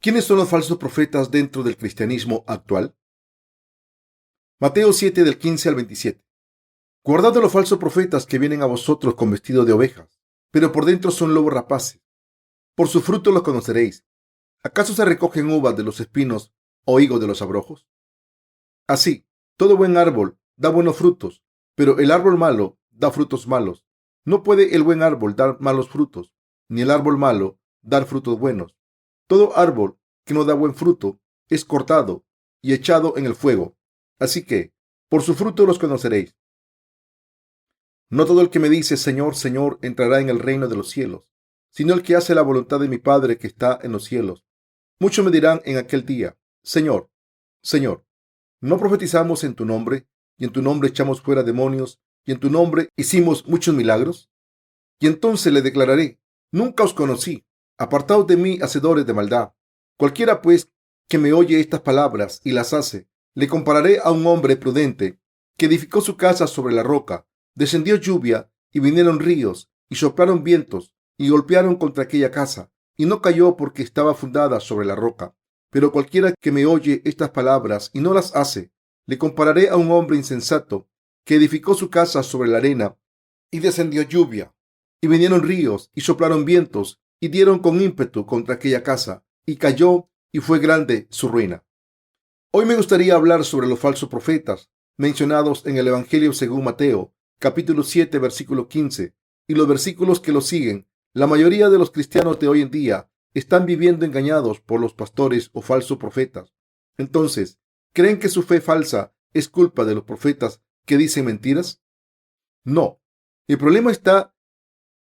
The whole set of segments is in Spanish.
¿Quiénes son los falsos profetas dentro del cristianismo actual? Mateo 7 del 15 al 27. Guardad de los falsos profetas que vienen a vosotros con vestido de ovejas, pero por dentro son lobos rapaces. Por su fruto los conoceréis. ¿Acaso se recogen uvas de los espinos o higos de los abrojos? Así, todo buen árbol da buenos frutos, pero el árbol malo da frutos malos. No puede el buen árbol dar malos frutos, ni el árbol malo dar frutos buenos. Todo árbol que no da buen fruto es cortado y echado en el fuego. Así que, por su fruto los conoceréis. No todo el que me dice Señor, Señor, entrará en el reino de los cielos, sino el que hace la voluntad de mi Padre que está en los cielos. Muchos me dirán en aquel día, Señor, Señor, ¿no profetizamos en tu nombre, y en tu nombre echamos fuera demonios, y en tu nombre hicimos muchos milagros? Y entonces le declararé, nunca os conocí, apartaos de mí, hacedores de maldad. Cualquiera, pues, que me oye estas palabras y las hace, le compararé a un hombre prudente que edificó su casa sobre la roca. Descendió lluvia, y vinieron ríos, y soplaron vientos, y golpearon contra aquella casa, y no cayó porque estaba fundada sobre la roca. Pero cualquiera que me oye estas palabras y no las hace, le compararé a un hombre insensato que edificó su casa sobre la arena, y descendió lluvia, y vinieron ríos, y soplaron vientos, y dieron con ímpetu contra aquella casa, y cayó, y fue grande su ruina. Hoy me gustaría hablar sobre los falsos profetas mencionados en el Evangelio según Mateo, capítulo 7, versículo 15, y los versículos que lo siguen. La mayoría de los cristianos de hoy en día están viviendo engañados por los pastores o falsos profetas. Entonces, ¿creen que su fe falsa es culpa de los profetas que dicen mentiras? No. El problema está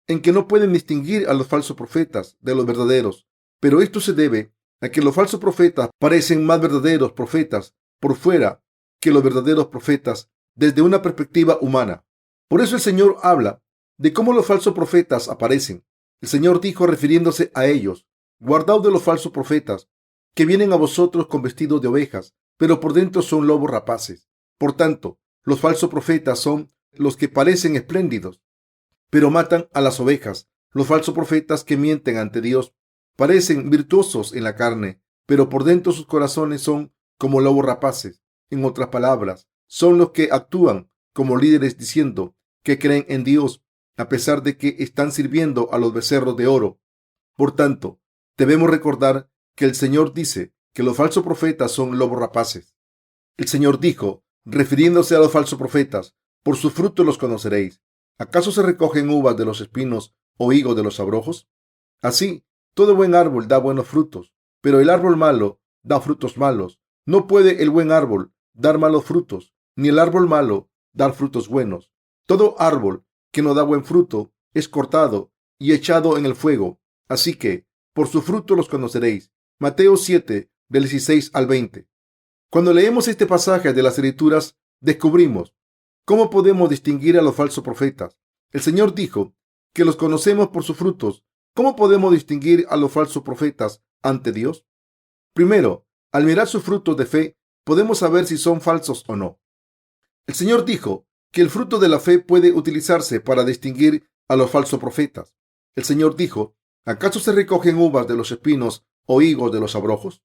en que no pueden distinguir a los falsos profetas de los verdaderos, pero esto se debe a que los falsos profetas parecen más verdaderos profetas por fuera que los verdaderos profetas desde una perspectiva humana. Por eso el Señor habla de cómo los falsos profetas aparecen. El Señor dijo, refiriéndose a ellos, guardaos de los falsos profetas que vienen a vosotros con vestidos de ovejas, pero por dentro son lobos rapaces. Por tanto, los falsos profetas son los que parecen espléndidos, pero matan a las ovejas. Los falsos profetas que mienten ante Dios parecen virtuosos en la carne, pero por dentro sus corazones son como lobos rapaces. En otras palabras, son los que actúan como líderes diciendo que creen en Dios, a pesar de que están sirviendo a los becerros de oro. Por tanto, debemos recordar que el Señor dice que los falsos profetas son lobos rapaces. El Señor dijo, refiriéndose a los falsos profetas, por sus frutos los conoceréis. ¿Acaso se recogen uvas de los espinos o higos de los abrojos? Así, todo buen árbol da buenos frutos, pero el árbol malo da frutos malos. No puede el buen árbol dar malos frutos, ni el árbol malo dar frutos buenos. Todo árbol que no da buen fruto es cortado y echado en el fuego. Así que, por su fruto los conoceréis. Mateo 7, del 16 al 20. Cuando leemos este pasaje de las Escrituras, descubrimos cómo podemos distinguir a los falsos profetas. El Señor dijo que los conocemos por sus frutos. ¿Cómo podemos distinguir a los falsos profetas ante Dios? Primero, al mirar sus frutos de fe, podemos saber si son falsos o no. El Señor dijo que el fruto de la fe puede utilizarse para distinguir a los falsos profetas. El Señor dijo, ¿acaso se recogen uvas de los espinos o higos de los abrojos?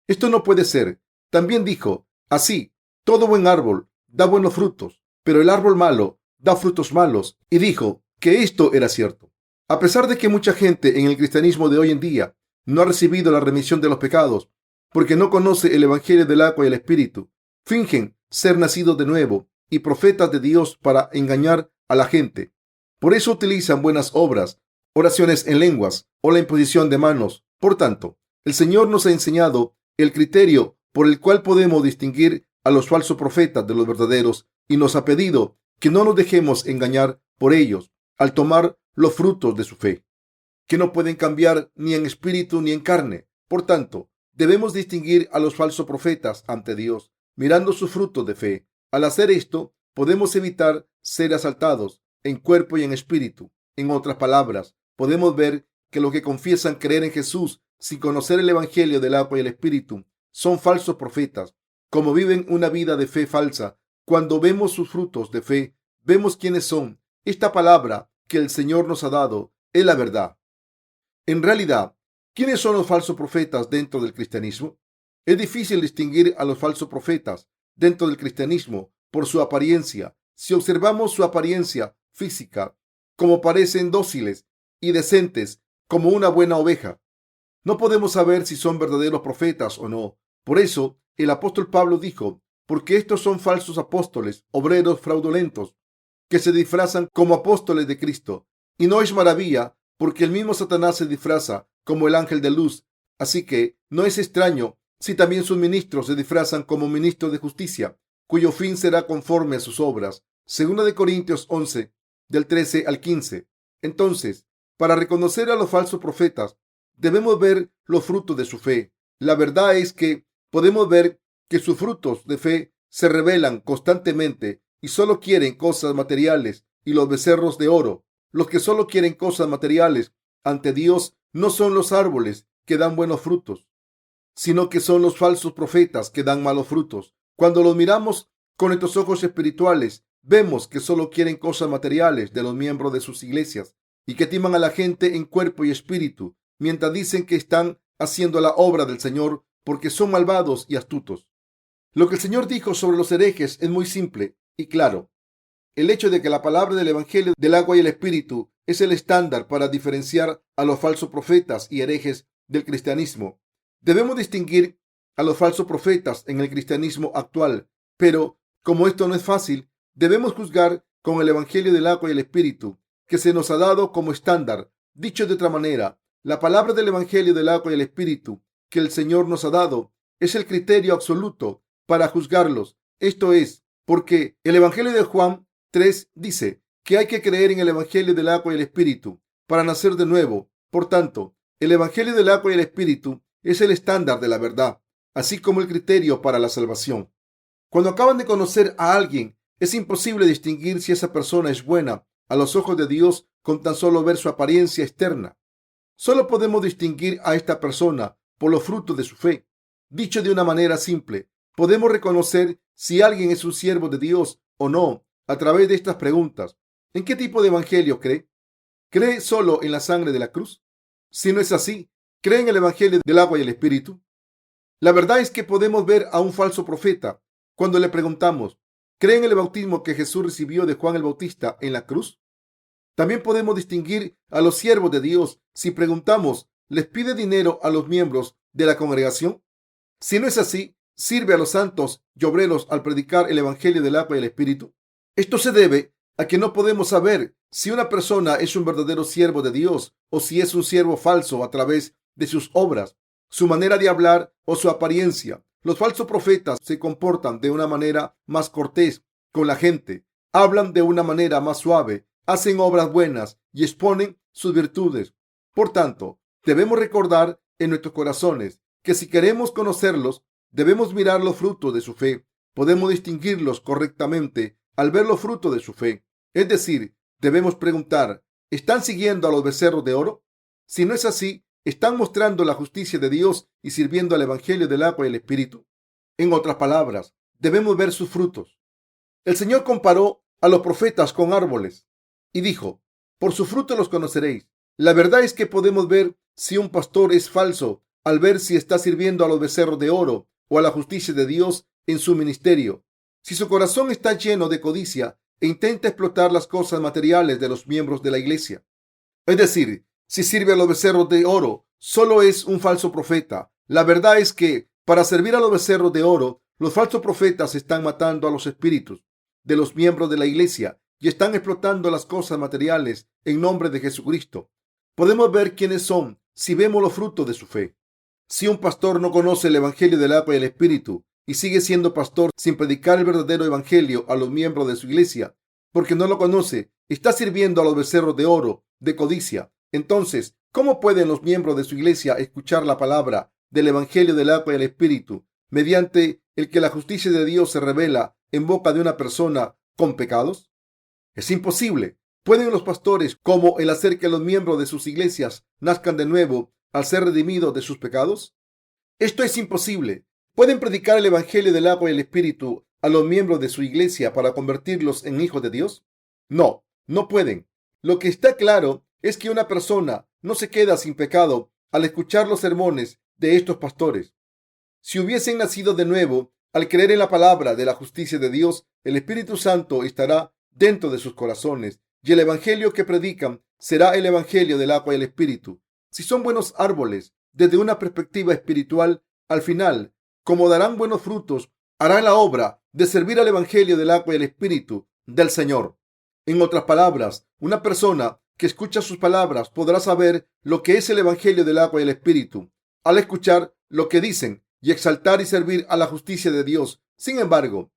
Esto no puede ser. También dijo, así, todo buen árbol da buenos frutos, pero el árbol malo da frutos malos. Y dijo que esto era cierto. A pesar de que mucha gente en el cristianismo de hoy en día no ha recibido la remisión de los pecados porque no conoce el Evangelio del agua y el Espíritu, fingen ser nacidos de nuevo y profetas de Dios para engañar a la gente. Por eso utilizan buenas obras, oraciones en lenguas o la imposición de manos. Por tanto, el Señor nos ha enseñado el criterio por el cual podemos distinguir a los falsos profetas de los verdaderos y nos ha pedido que no nos dejemos engañar por ellos al tomar los frutos de su fe, que no pueden cambiar ni en espíritu ni en carne. Por tanto, debemos distinguir a los falsos profetas ante Dios mirando sus frutos de fe. Al hacer esto, podemos evitar ser asaltados en cuerpo y en espíritu. En otras palabras, podemos ver que los que confiesan creer en Jesús sin conocer el Evangelio del agua y el Espíritu son falsos profetas. Como viven una vida de fe falsa, cuando vemos sus frutos de fe, vemos quiénes son. Esta palabra que el Señor nos ha dado es la verdad. En realidad, ¿Quiénes son los falsos profetas dentro del cristianismo? Es difícil distinguir a los falsos profetas dentro del cristianismo por su apariencia. Si observamos su apariencia física, como parecen dóciles y decentes como una buena oveja, no podemos saber si son verdaderos profetas o no. Por eso, el apóstol Pablo dijo, porque estos son falsos apóstoles, obreros fraudulentos, que se disfrazan como apóstoles de Cristo. Y no es maravilla, porque el mismo Satanás se disfraza como el ángel de luz. Así que no es extraño si también sus ministros se disfrazan como ministros de justicia, cuyo fin será conforme a sus obras. Segunda de Corintios 11, del 13 al 15. Entonces, para reconocer a los falsos profetas, debemos ver los frutos de su fe. La verdad es que podemos ver que sus frutos de fe se revelan constantemente y solo quieren cosas materiales y los becerros de oro. Los que solo quieren cosas materiales ante Dios no son los árboles que dan buenos frutos, sino que son los falsos profetas que dan malos frutos. Cuando los miramos con nuestros ojos espirituales, vemos que solo quieren cosas materiales de los miembros de sus iglesias y que timan a la gente en cuerpo y espíritu, mientras dicen que están haciendo la obra del Señor porque son malvados y astutos. Lo que el Señor dijo sobre los herejes es muy simple y claro. El hecho de que la palabra del Evangelio del agua y el Espíritu es el estándar para diferenciar a los falsos profetas y herejes del cristianismo. Debemos distinguir a los falsos profetas en el cristianismo actual, pero como esto no es fácil, debemos juzgar con el Evangelio del agua y el Espíritu, que se nos ha dado como estándar. Dicho de otra manera, la palabra del Evangelio del agua y el Espíritu que el Señor nos ha dado es el criterio absoluto para juzgarlos. Esto es, porque el Evangelio de Juan 3 dice que hay que creer en el Evangelio del agua y el Espíritu para nacer de nuevo. Por tanto, el Evangelio del agua y el Espíritu es el estándar de la verdad, así como el criterio para la salvación. Cuando acaban de conocer a alguien, es imposible distinguir si esa persona es buena a los ojos de Dios con tan solo ver su apariencia externa. Solo podemos distinguir a esta persona por los frutos de su fe. Dicho de una manera simple, podemos reconocer si alguien es un siervo de Dios o no a través de estas preguntas. ¿En qué tipo de evangelio cree? ¿Cree solo en la sangre de la cruz? Si no es así, ¿cree en el evangelio del agua y el Espíritu? La verdad es que podemos ver a un falso profeta cuando le preguntamos, ¿cree en el bautismo que Jesús recibió de Juan el Bautista en la cruz? También podemos distinguir a los siervos de Dios si preguntamos, ¿les pide dinero a los miembros de la congregación? Si no es así, ¿sirve a los santos y obreros al predicar el evangelio del agua y el Espíritu? Esto se debe a que no podemos saber si una persona es un verdadero siervo de Dios o si es un siervo falso a través de sus obras, su manera de hablar o su apariencia. Los falsos profetas se comportan de una manera más cortés con la gente, hablan de una manera más suave, hacen obras buenas y exponen sus virtudes. Por tanto, debemos recordar en nuestros corazones que si queremos conocerlos, debemos mirar los frutos de su fe. Podemos distinguirlos correctamente al ver los frutos de su fe. Es decir, debemos preguntar, ¿están siguiendo a los becerros de oro? Si no es así, ¿están mostrando la justicia de Dios y sirviendo al Evangelio del agua y el Espíritu? En otras palabras, debemos ver sus frutos. El Señor comparó a los profetas con árboles y dijo, por su fruto los conoceréis. La verdad es que podemos ver si un pastor es falso al ver si está sirviendo a los becerros de oro o a la justicia de Dios en su ministerio. Si su corazón está lleno de codicia e intenta explotar las cosas materiales de los miembros de la iglesia. Es decir, si sirve a los becerros de oro, solo es un falso profeta. La verdad es que para servir a los becerros de oro, los falsos profetas están matando a los espíritus de los miembros de la iglesia y están explotando las cosas materiales en nombre de Jesucristo. Podemos ver quiénes son si vemos los frutos de su fe. Si un pastor no conoce el Evangelio del agua y el Espíritu y sigue siendo pastor sin predicar el verdadero Evangelio a los miembros de su iglesia, porque no lo conoce, está sirviendo a los becerros de oro, de codicia. Entonces, ¿cómo pueden los miembros de su iglesia escuchar la palabra del Evangelio del agua y el Espíritu, mediante el que la justicia de Dios se revela en boca de una persona con pecados? Es imposible. ¿Pueden los pastores, como el hacer que los miembros de sus iglesias nazcan de nuevo al ser redimidos de sus pecados? Esto es imposible. ¿Pueden predicar el Evangelio del agua y el Espíritu a los miembros de su iglesia para convertirlos en hijos de Dios? No, no pueden. Lo que está claro es que una persona no se queda sin pecado al escuchar los sermones de estos pastores. Si hubiesen nacido de nuevo, al creer en la palabra de la justicia de Dios, el Espíritu Santo estará dentro de sus corazones y el evangelio que predican será el evangelio del agua y el Espíritu. Si son buenos árboles desde una perspectiva espiritual, al final, como darán buenos frutos, harán la obra de servir al evangelio del agua y el Espíritu del Señor. En otras palabras, una persona que escucha sus palabras podrá saber lo que es el evangelio del agua y el Espíritu al escuchar lo que dicen y exaltar y servir a la justicia de Dios. Sin embargo,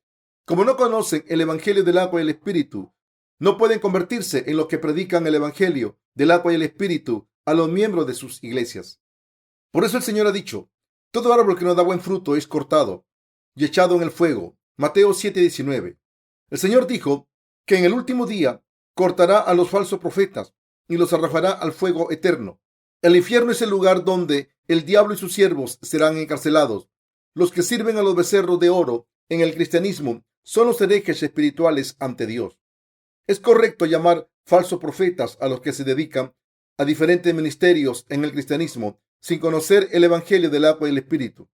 como no conocen el evangelio del agua y el Espíritu, no pueden convertirse en los que predican el evangelio del agua y el Espíritu a los miembros de sus iglesias. Por eso el Señor ha dicho: todo árbol que no da buen fruto es cortado y echado en el fuego. Mateo 7:19. El Señor dijo que en el último día cortará a los falsos profetas y los arrojará al fuego eterno. El infierno es el lugar donde el diablo y sus siervos serán encarcelados. Los que sirven a los becerros de oro en el cristianismo son los herejes espirituales ante Dios. Es correcto llamar falsos profetas a los que se dedican a diferentes ministerios en el cristianismo sin conocer el evangelio del agua y el Espíritu.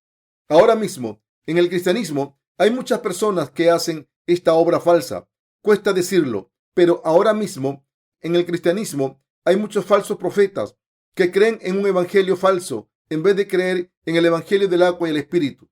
Ahora mismo, en el cristianismo, hay muchas personas que hacen esta obra falsa. Cuesta decirlo, pero ahora mismo, en el cristianismo, hay muchos falsos profetas que creen en un evangelio falso en vez de creer en el evangelio del agua y el Espíritu.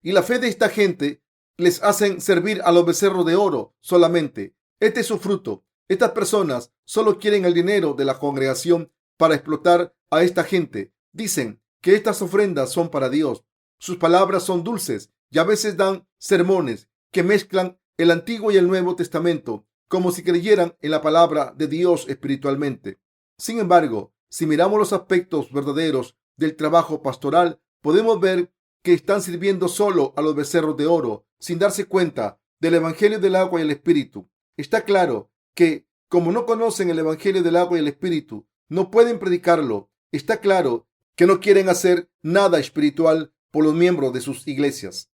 Y la fe de esta gente les hacen servir a los becerros de oro solamente. Este es su fruto. Estas personas solo quieren el dinero de la congregación para explotar a esta gente. Dicen que estas ofrendas son para Dios. Sus palabras son dulces y a veces dan sermones que mezclan el Antiguo y el Nuevo Testamento como si creyeran en la palabra de Dios espiritualmente. Sin embargo, si miramos los aspectos verdaderos del trabajo pastoral, podemos ver que están sirviendo solo a los becerros de oro sin darse cuenta del evangelio del agua y el Espíritu. Está claro que, como no conocen el evangelio del agua y el Espíritu, no pueden predicarlo. Está claro que no quieren hacer nada espiritual por los miembros de sus iglesias.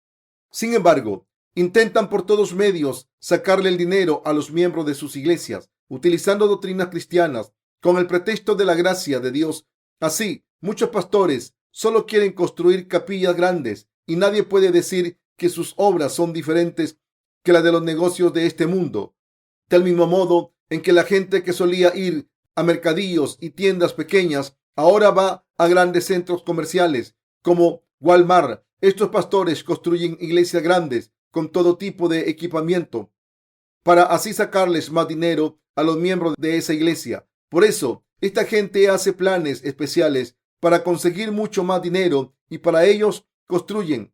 Sin embargo, intentan por todos medios sacarle el dinero a los miembros de sus iglesias, utilizando doctrinas cristianas con el pretexto de la gracia de Dios. Así, muchos pastores solo quieren construir capillas grandes y nadie puede decir que sus obras son diferentes que las de los negocios de este mundo. Del mismo modo en que la gente que solía ir a mercadillos y tiendas pequeñas ahora va a grandes centros comerciales como Walmart. Estos pastores construyen iglesias grandes con todo tipo de equipamiento para así sacarles más dinero a los miembros de esa iglesia. Por eso, esta gente hace planes especiales para conseguir mucho más dinero y para ellos construyen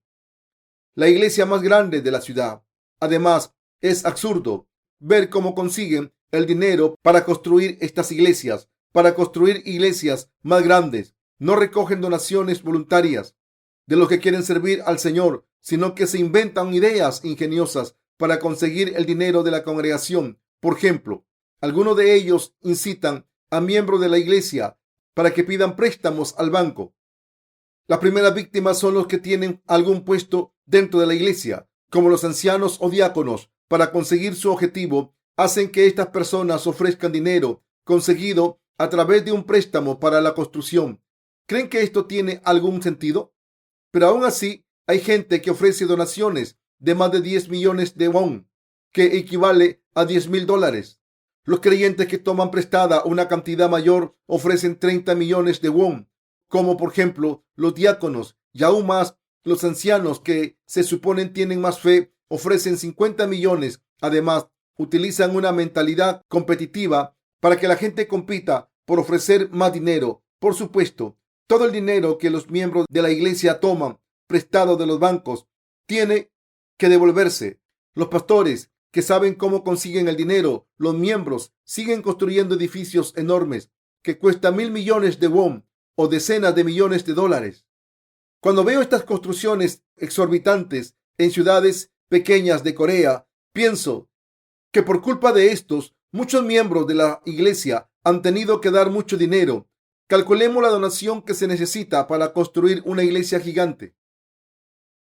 la iglesia más grande de la ciudad. Además, es absurdo ver cómo consiguen el dinero para construir estas iglesias, para construir iglesias más grandes. No recogen donaciones voluntarias de los que quieren servir al Señor, sino que se inventan ideas ingeniosas para conseguir el dinero de la congregación. Por ejemplo, algunos de ellos incitan a miembros de la iglesia para que pidan préstamos al banco. Las primeras víctimas son los que tienen algún puesto dentro de la iglesia, como los ancianos o diáconos. Para conseguir su objetivo, hacen que estas personas ofrezcan dinero conseguido a través de un préstamo para la construcción. ¿Creen que esto tiene algún sentido? Pero aún así, hay gente que ofrece donaciones de más de 10 millones de won, que equivale a $10,000. Los creyentes que toman prestada una cantidad mayor ofrecen 30 millones de won, como por ejemplo los diáconos, y aún más los ancianos que se suponen tienen más fe ofrecen 50 millones. Además, utilizan una mentalidad competitiva para que la gente compita por ofrecer más dinero. Por supuesto, todo el dinero que los miembros de la iglesia toman prestado de los bancos tiene que devolverse. Los pastores que saben cómo consiguen el dinero, los miembros siguen construyendo edificios enormes que cuestan 1,000 millones de won o decenas de millones de dólares. Cuando veo estas construcciones exorbitantes en ciudades pequeñas de Corea, pienso que por culpa de estos, muchos miembros de la iglesia han tenido que dar mucho dinero. Calculemos la donación que se necesita para construir una iglesia gigante.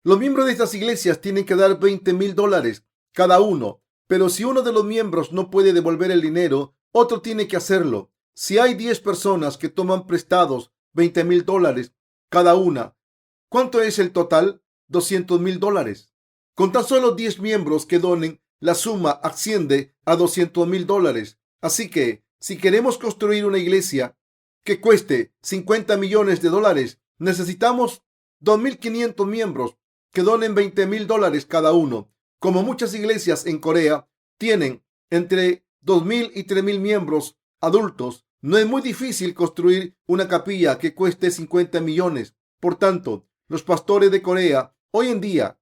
Los miembros de estas iglesias tienen que dar $20,000 cada uno, pero si uno de los miembros no puede devolver el dinero, otro tiene que hacerlo. Si hay 10 personas que toman prestados $20,000 cada una. ¿Cuánto es el total? $200,000. Con tan solo 10 miembros que donen, la suma asciende a $200,000. Así que, si queremos construir una iglesia que cueste $50 millones, necesitamos 2,500 miembros que donen $20,000 cada uno. Como muchas iglesias en Corea tienen entre 2,000 y 3,000 miembros adultos, no es muy difícil construir una capilla que cueste 50 millones. Por tanto, los pastores de Corea hoy en día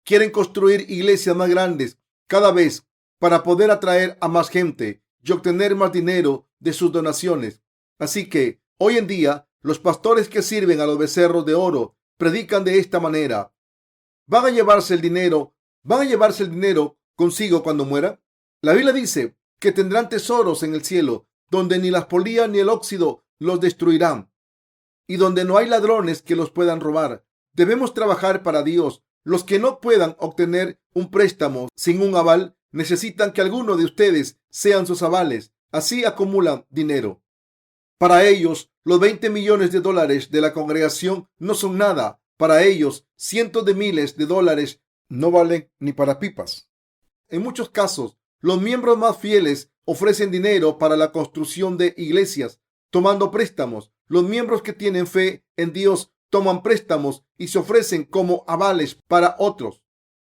quieren construir iglesias más grandes cada vez para poder atraer a más gente y obtener más dinero de sus donaciones. Así que hoy en día los pastores que sirven a los becerros de oro predican de esta manera: ¿van a llevarse el dinero consigo cuando muera? La Biblia dice que tendrán tesoros en el cielo, donde ni las polillas ni el óxido los destruirán, y donde no hay ladrones que los puedan robar. Debemos trabajar para Dios. Los que no puedan obtener un préstamo sin un aval necesitan que alguno de ustedes sean sus avales. Así acumulan dinero. Para ellos, los $20 millones de la congregación no son nada. Para ellos, cientos de miles de dólares no valen ni para pipas. En muchos casos, los miembros más fieles ofrecen dinero para la construcción de iglesias, tomando préstamos. Los miembros que tienen fe en Dios toman préstamos y se ofrecen como avales para otros,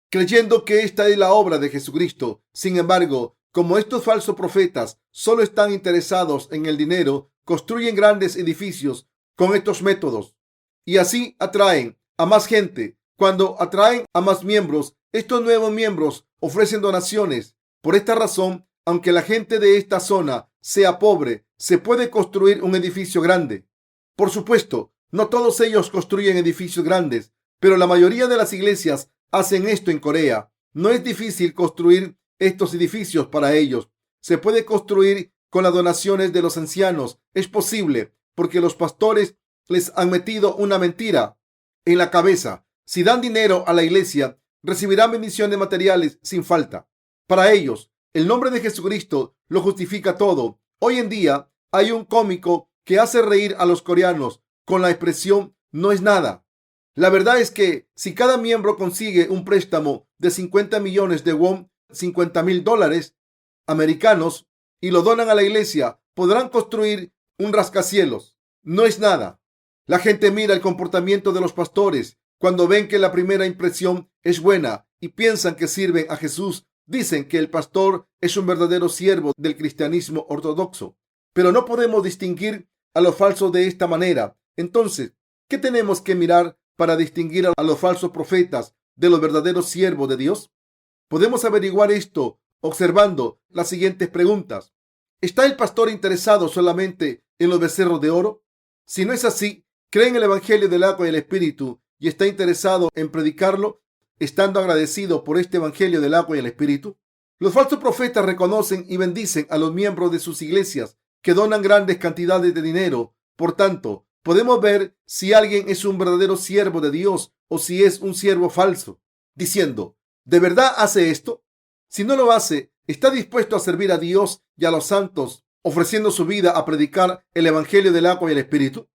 creyendo que esta es la obra de Jesucristo. Sin embargo, como estos falsos profetas solo están interesados en el dinero, construyen grandes edificios con estos métodos y así atraen a más gente. Cuando atraen a más miembros, estos nuevos miembros ofrecen donaciones. Por esta razón, aunque la gente de esta zona sea pobre, se puede construir un edificio grande. Por supuesto, no todos ellos construyen edificios grandes, pero la mayoría de las iglesias hacen esto en Corea. No es difícil construir estos edificios para ellos. Se puede construir con las donaciones de los ancianos. Es posible porque los pastores les han metido una mentira en la cabeza. Si dan dinero a la iglesia, recibirán bendiciones materiales sin falta. Para ellos, el nombre de Jesucristo lo justifica todo. Hoy en día hay un cómico que hace reír a los coreanos con la expresión "no es nada". La verdad es que si cada miembro consigue un préstamo de 50 millones de won, $50,000 americanos, y lo donan a la iglesia, podrán construir un rascacielos. No es nada. La gente mira el comportamiento de los pastores. Cuando ven que la primera impresión es buena y piensan que sirven a Jesús, dicen que el pastor es un verdadero siervo del cristianismo ortodoxo. Pero no podemos distinguir a los falsos de esta manera. Entonces, ¿qué tenemos que mirar para distinguir a los falsos profetas de los verdaderos siervos de Dios? Podemos averiguar esto observando las siguientes preguntas. ¿Está el pastor interesado solamente en los becerros de oro? Si no es así, ¿cree en el Evangelio del agua y el Espíritu y está interesado en predicarlo, estando agradecido por este Evangelio del agua y el Espíritu? Los falsos profetas reconocen y bendicen a los miembros de sus iglesias que donan grandes cantidades de dinero. Por tanto, podemos ver si alguien es un verdadero siervo de Dios o si es un siervo falso, diciendo: ¿de verdad hace esto? Si no lo hace, ¿está dispuesto a servir a Dios y a los santos, ofreciendo su vida a predicar el Evangelio del agua y el Espíritu?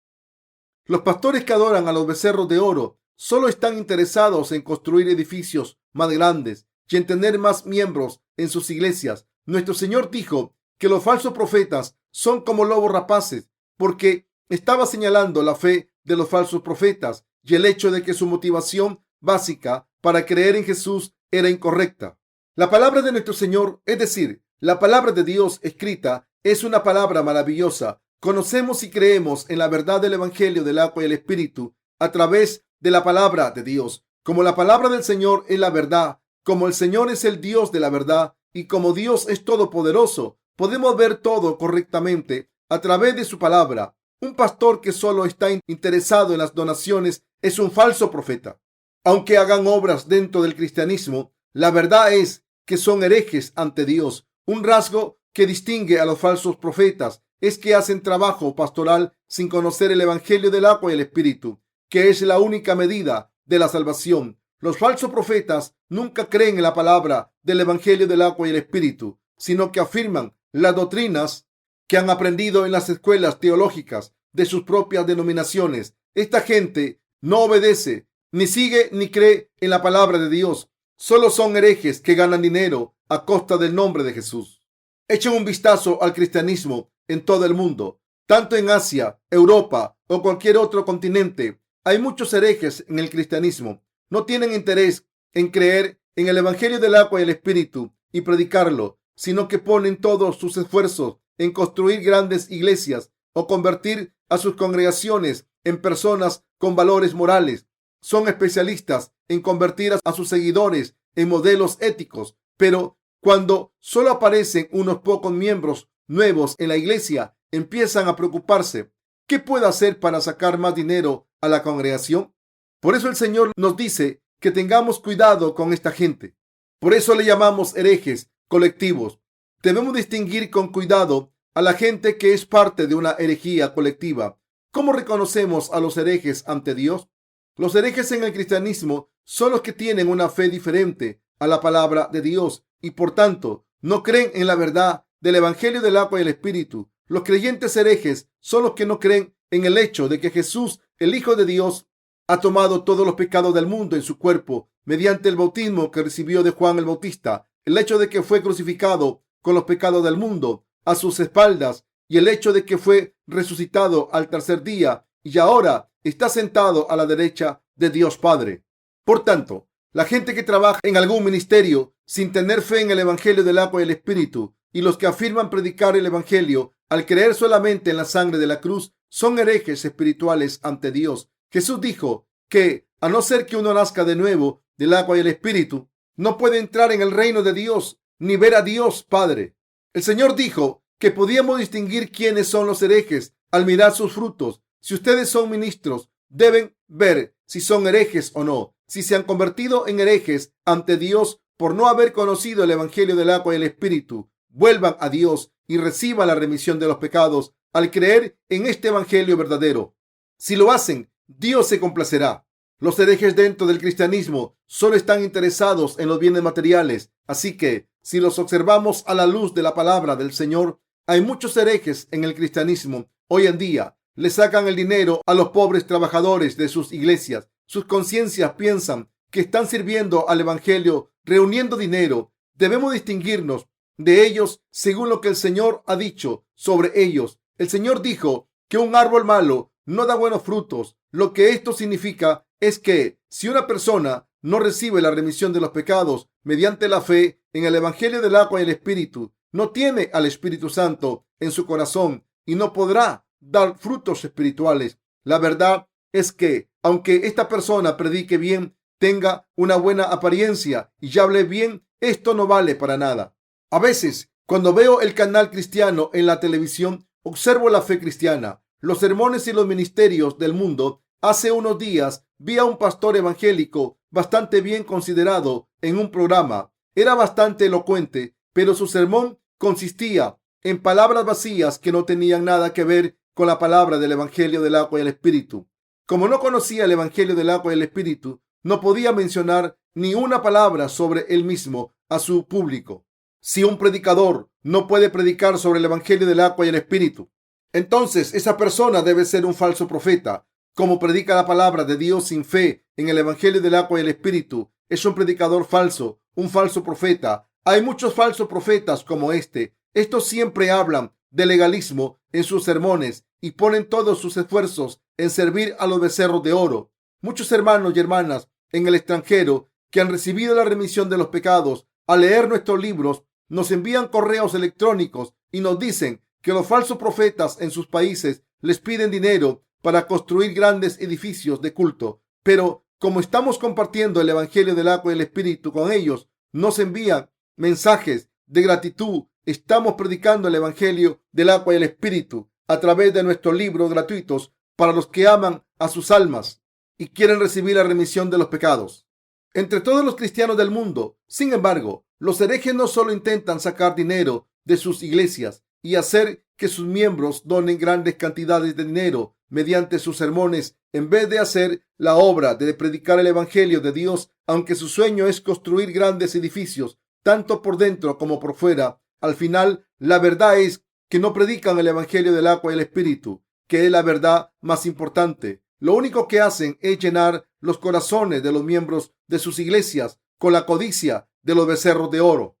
Los pastores que adoran a los becerros de oro solo están interesados en construir edificios más grandes y en tener más miembros en sus iglesias. Nuestro Señor dijo que los falsos profetas son como lobos rapaces, porque estaba señalando la fe de los falsos profetas y el hecho de que su motivación básica para creer en Jesús era incorrecta. La palabra de nuestro Señor, es decir, la palabra de Dios escrita, es una palabra maravillosa. Conocemos y creemos en la verdad del Evangelio del agua y el Espíritu a través de la palabra de Dios. Como la palabra del Señor es la verdad, como el Señor es el Dios de la verdad y como Dios es todopoderoso, podemos ver todo correctamente a través de su palabra. Un pastor que solo está interesado en las donaciones es un falso profeta. Aunque hagan obras dentro del cristianismo, la verdad es que son herejes ante Dios. Un rasgo que distingue a los falsos profetas es que hacen trabajo pastoral sin conocer el Evangelio del agua y el Espíritu, que es la única medida de la salvación. Los falsos profetas nunca creen en la palabra del Evangelio del agua y el Espíritu, sino que afirman las doctrinas que han aprendido en las escuelas teológicas. de sus propias denominaciones. Esta gente no obedece, ni sigue, ni cree en la palabra de Dios. Solo son herejes que ganan dinero a costa del nombre de Jesús. Echen un vistazo al cristianismo en todo el mundo, tanto en Asia, Europa o cualquier otro continente. Hay muchos herejes en el cristianismo. No tienen interés en creer en el Evangelio del agua y el Espíritu y predicarlo, sino que ponen todos sus esfuerzos en construir grandes iglesias o convertir a sus congregaciones en personas con valores morales. Son especialistas en convertir a sus seguidores en modelos éticos, pero cuando solo aparecen unos pocos miembros nuevos en la iglesia, empiezan a preocuparse. ¿Qué puedo hacer para sacar más dinero a la congregación? Por eso el Señor nos dice que tengamos cuidado con esta gente. Por eso le llamamos herejes colectivos. Debemos distinguir con cuidado a la gente que es parte de una herejía colectiva. ¿Cómo reconocemos a los herejes ante Dios? Los herejes en el cristianismo son los que tienen una fe diferente a la palabra de Dios y por tanto no creen en la verdad del Evangelio del agua y el Espíritu. Los creyentes herejes son los que no creen en el hecho de que Jesús, el Hijo de Dios, ha tomado todos los pecados del mundo en su cuerpo mediante el bautismo que recibió de Juan el Bautista, el hecho de que fue crucificado con los pecados del mundo a sus espaldas y el hecho de que fue resucitado al tercer día y ahora está sentado a la derecha de Dios Padre. Por tanto, la gente que trabaja en algún ministerio sin tener fe en el Evangelio del agua y el Espíritu y los que afirman predicar el Evangelio al creer solamente en la sangre de la cruz son herejes espirituales ante Dios. Jesús dijo que, a no ser que uno nazca de nuevo del agua y el Espíritu, no puede entrar en el reino de Dios ni ver a Dios Padre. El Señor dijo que podíamos distinguir quiénes son los herejes al mirar sus frutos. Si ustedes son ministros, deben ver si son herejes o no. Si se han convertido en herejes ante Dios por no haber conocido el Evangelio del agua y el Espíritu, vuelvan a Dios y reciban la remisión de los pecados al creer en este Evangelio verdadero. Si lo hacen, Dios se complacerá. Los herejes dentro del cristianismo solo están interesados en los bienes materiales, así que si los observamos a la luz de la palabra del Señor, hay muchos herejes en el cristianismo. Hoy en día le sacan el dinero a los pobres trabajadores de sus iglesias. Sus conciencias piensan que están sirviendo al Evangelio reuniendo dinero. Debemos distinguirnos de ellos según lo que el Señor ha dicho sobre ellos. El Señor dijo que un árbol malo no da buenos frutos. Lo que esto significa es que si una persona no recibe la remisión de los pecados mediante la fe en el Evangelio del agua y el Espíritu, no tiene al Espíritu Santo en su corazón y no podrá dar frutos espirituales. La verdad es que, aunque esta persona predique bien, tenga una buena apariencia y ya hable bien, esto no vale para nada. A veces, cuando veo el canal cristiano en la televisión, observo la fe cristiana, los sermones y los ministerios del mundo. Hace unos días vi a un pastor evangélico bastante bien considerado en un programa. Era bastante elocuente, pero su sermón consistía en palabras vacías que no tenían nada que ver con la palabra del Evangelio del agua y el Espíritu. Como no conocía el Evangelio del agua y el Espíritu, no podía mencionar ni una palabra sobre él mismo a su público. Si un predicador no puede predicar sobre el Evangelio del agua y el Espíritu, entonces esa persona debe ser un falso profeta. Como predica la palabra de Dios sin fe en el Evangelio del agua y el Espíritu, es un predicador falso, un falso profeta. Hay muchos falsos profetas como este. Estos siempre hablan de legalismo en sus sermones y ponen todos sus esfuerzos en servir a los becerros de oro. Muchos hermanos y hermanas en el extranjero que han recibido la remisión de los pecados al leer nuestros libros nos envían correos electrónicos y nos dicen que los falsos profetas en sus países les piden dinero para construir grandes edificios de culto. Pero como estamos compartiendo el Evangelio del agua y el Espíritu con ellos, nos envían mensajes de gratitud. Estamos predicando el Evangelio del agua y el Espíritu a través de nuestros libros gratuitos para los que aman a sus almas y quieren recibir la remisión de los pecados. Entre todos los cristianos del mundo, sin embargo, los herejes no solo intentan sacar dinero de sus iglesias y hacer que sus miembros donen grandes cantidades de dinero mediante sus sermones, en vez de hacer la obra de predicar el Evangelio de Dios, aunque su sueño es construir grandes edificios, tanto por dentro como por fuera. Al final, la verdad es que no predican el Evangelio del agua y el Espíritu, que es la verdad más importante. Lo único que hacen es llenar los corazones de los miembros de sus iglesias con la codicia de los becerros de oro.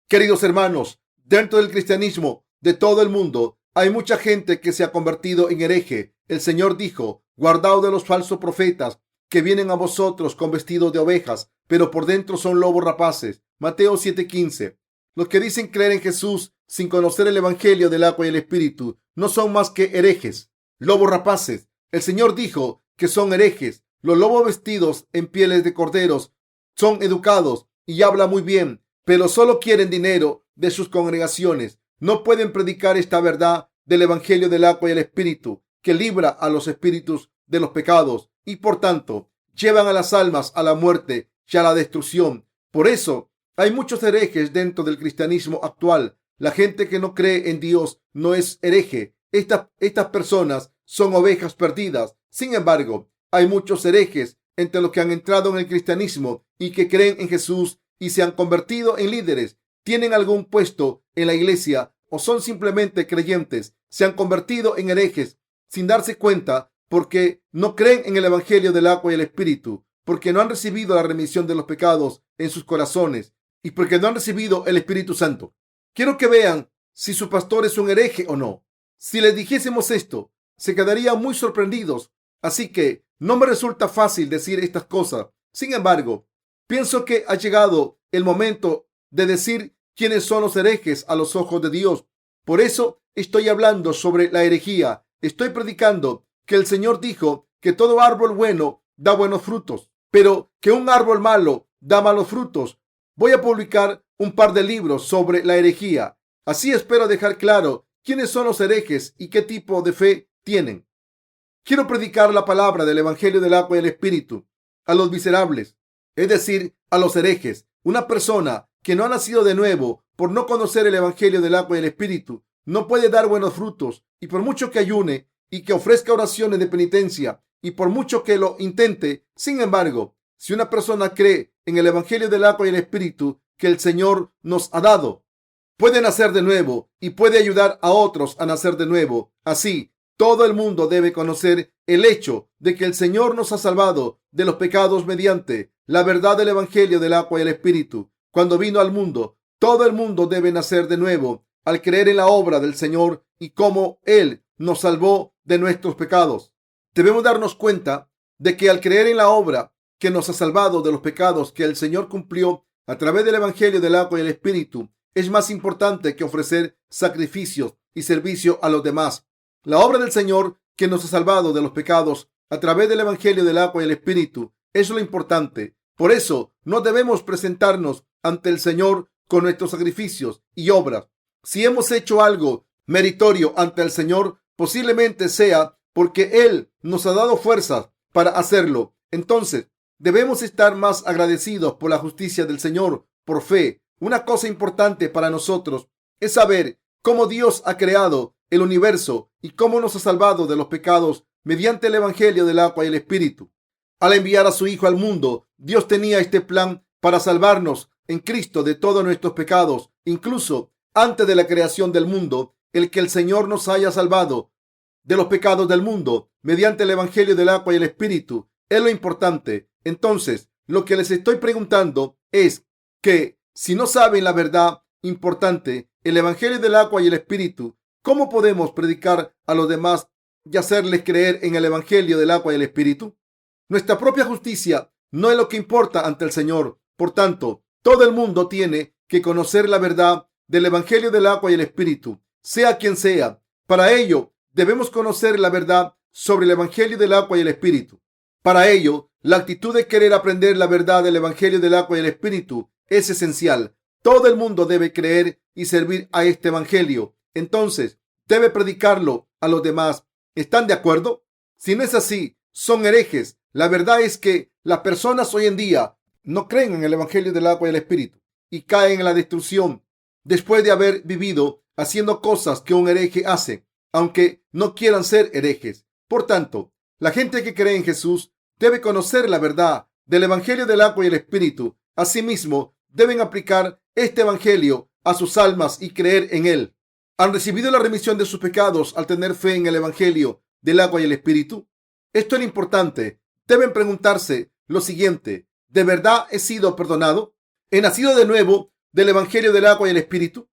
Queridos hermanos, dentro del cristianismo de todo el mundo hay mucha gente que se ha convertido en hereje. El Señor dijo: guardaos de los falsos profetas que vienen a vosotros con vestidos de ovejas, pero por dentro son lobos rapaces. Mateo 7:15. Los que dicen creer en Jesús sin conocer el evangelio del agua y el espíritu no son más que herejes, lobos rapaces. El Señor dijo que son herejes. Los lobos vestidos en pieles de corderos son educados y hablan muy bien, pero solo quieren dinero de sus congregaciones. No pueden predicar esta verdad del evangelio del agua y el espíritu, que libra a los espíritus de los pecados y por tanto llevan a las almas a la muerte y a la destrucción. Por eso hay muchos herejes dentro del cristianismo actual. La gente que no cree en Dios no es hereje. Estas personas son ovejas perdidas. Sin embargo, hay muchos herejes entre los que han entrado en el cristianismo y que creen en Jesús y se han convertido en líderes, tienen algún puesto en la iglesia o son simplemente creyentes. Se han convertido en herejes sin darse cuenta porque no creen en el evangelio del agua y el espíritu, porque no han recibido la remisión de los pecados en sus corazones y porque no han recibido el Espíritu Santo. Quiero que vean si su pastor es un hereje o no. Si les dijésemos esto, se quedarían muy sorprendidos. Así que no me resulta fácil decir estas cosas. Sin embargo, pienso que ha llegado el momento de decir quiénes son los herejes a los ojos de Dios. Por eso estoy hablando sobre la herejía. Estoy predicando que el Señor dijo que todo árbol bueno da buenos frutos, pero que un árbol malo da malos frutos. Voy a publicar un par de libros sobre la herejía. Así espero dejar claro quiénes son los herejes y qué tipo de fe tienen. Quiero predicar la palabra del evangelio del agua y el espíritu a los miserables, es decir, a los herejes. Una persona que no ha nacido de nuevo por no conocer el evangelio del agua y el espíritu no puede dar buenos frutos, y por mucho que ayune y que ofrezca oraciones de penitencia y por mucho que lo intente, sin embargo, si una persona cree en el evangelio del agua y el espíritu que el Señor nos ha dado, puede nacer de nuevo y puede ayudar a otros a nacer de nuevo. Así, todo el mundo debe conocer el hecho de que el Señor nos ha salvado de los pecados mediante la verdad del evangelio del agua y el espíritu. Cuando vino al mundo, todo el mundo debe nacer de nuevo al creer en la obra del Señor y cómo Él nos salvó de nuestros pecados. Debemos darnos cuenta de que al creer en la obra que nos ha salvado de los pecados que el Señor cumplió a través del evangelio del agua y el espíritu, es más importante que ofrecer sacrificios y servicio a los demás. La obra del Señor que nos ha salvado de los pecados a través del evangelio del agua y el espíritu es lo importante. Por eso no debemos presentarnos ante el Señor con nuestros sacrificios y obras. Si hemos hecho algo meritorio ante el Señor, posiblemente sea porque Él nos ha dado fuerzas para hacerlo. Entonces, debemos estar más agradecidos por la justicia del Señor por fe. Una cosa importante para nosotros es saber cómo Dios ha creado el universo y cómo nos ha salvado de los pecados mediante el evangelio del agua y el espíritu. Al enviar a su Hijo al mundo, Dios tenía este plan para salvarnos en Cristo de todos nuestros pecados, incluso antes de la creación del mundo. El que el Señor nos haya salvado de los pecados del mundo mediante el evangelio del agua y el espíritu es lo importante. Entonces, lo que les estoy preguntando es que si no saben la verdad importante, el evangelio del agua y el espíritu, ¿cómo podemos predicar a los demás y hacerles creer en el evangelio del agua y el espíritu? Nuestra propia justicia no es lo que importa ante el Señor. Por tanto, todo el mundo tiene que conocer la verdad del evangelio del agua y el espíritu, sea quien sea. Para ello, debemos conocer la verdad sobre el evangelio del agua y el espíritu. Para ello, la actitud de querer aprender la verdad del evangelio del agua y el espíritu es esencial. Todo el mundo debe creer y servir a este evangelio. Entonces, debe predicarlo a los demás. ¿Están de acuerdo? Si no es así, son herejes. La verdad es que las personas hoy en día no creen en el evangelio del agua y el espíritu y caen en la destrucción después de haber vivido haciendo cosas que un hereje hace, aunque no quieran ser herejes. Por tanto, la gente que cree en Jesús debe conocer la verdad del evangelio del agua y el espíritu. Asimismo, deben aplicar este evangelio a sus almas y creer en él. Han recibido la remisión de sus pecados al tener fe en el evangelio del agua y el Espíritu? Esto es importante. Deben preguntarse lo siguiente: ¿de verdad he sido perdonado? ¿He nacido de nuevo del Evangelio del agua y el Espíritu?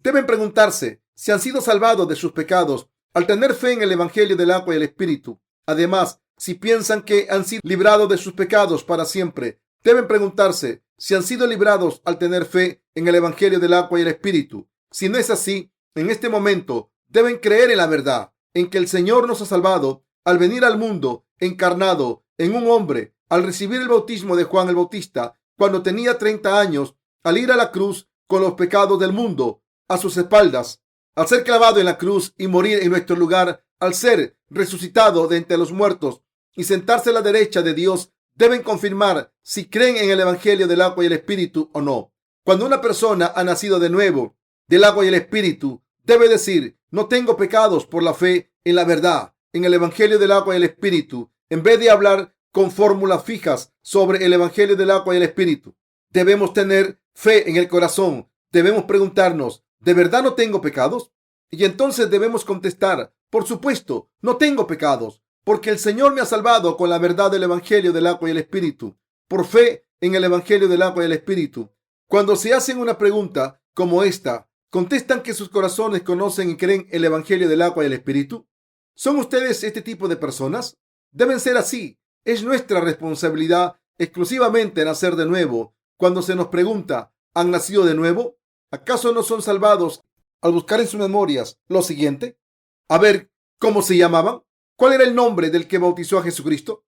Deben preguntarse si han sido salvados de sus pecados al tener fe en el Evangelio del agua y el Espíritu. Además, si piensan que han sido librados de sus pecados para siempre, deben preguntarse si han sido librados al tener fe en el Evangelio del agua y el Espíritu. Si no es así, en este momento deben creer en la verdad, en que el Señor nos ha salvado al venir al mundo encarnado en un hombre, al recibir el bautismo de Juan el Bautista cuando tenía 30 años, al ir a la cruz con los pecados del mundo a sus espaldas, al ser clavado en la cruz y morir en nuestro lugar, al ser resucitado de entre los muertos y sentarse a la derecha de Dios. Deben confirmar si creen en el Evangelio del agua y el Espíritu o no. Cuando una persona ha nacido de nuevo del agua y el Espíritu, debe decir: no tengo pecados por la fe en la verdad, en el Evangelio del agua y el Espíritu, en vez de hablar con fórmulas fijas sobre el Evangelio del agua y el Espíritu. Debemos tener fe en el corazón. Debemos preguntarnos: ¿de verdad no tengo pecados? Y entonces debemos contestar: por supuesto, no tengo pecados, porque el Señor me ha salvado con la verdad del Evangelio del agua y el Espíritu, por fe en el Evangelio del agua y el Espíritu. Cuando se hacen una pregunta como esta, ¿contestan que sus corazones conocen y creen el Evangelio del agua y el Espíritu? ¿Son ustedes este tipo de personas? Deben ser así. Es nuestra responsabilidad exclusivamente nacer de nuevo. Cuando se nos pregunta: ¿han nacido de nuevo? ¿Acaso no son salvados al buscar en sus memorias lo siguiente? A ver, ¿cómo se llamaban? ¿Cuál era el nombre del que bautizó a Jesucristo?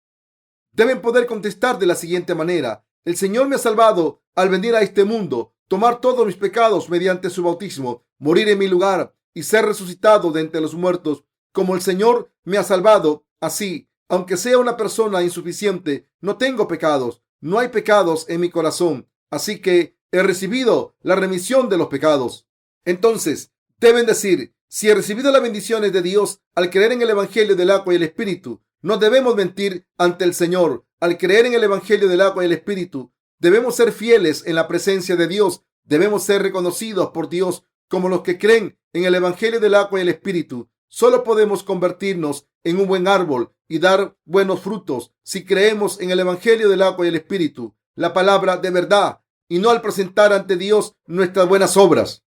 Deben poder contestar de la siguiente manera: el Señor me ha salvado al venir a este mundo, tomar todos mis pecados mediante su bautismo, morir en mi lugar y ser resucitado de entre los muertos. Como el Señor me ha salvado, así, aunque sea una persona insuficiente, no tengo pecados, no hay pecados en mi corazón, así que he recibido la remisión de los pecados. Entonces, deben decir: si he recibido las bendiciones de Dios al creer en el Evangelio del agua y el Espíritu. No debemos mentir ante el Señor. Al creer en el Evangelio del agua y el Espíritu, debemos ser fieles en la presencia de Dios. Debemos ser reconocidos por Dios como los que creen en el Evangelio del agua y el Espíritu. Solo podemos convertirnos en un buen árbol y dar buenos frutos si creemos en el Evangelio del agua y el Espíritu, la palabra de verdad, y no al presentar ante Dios nuestras buenas obras.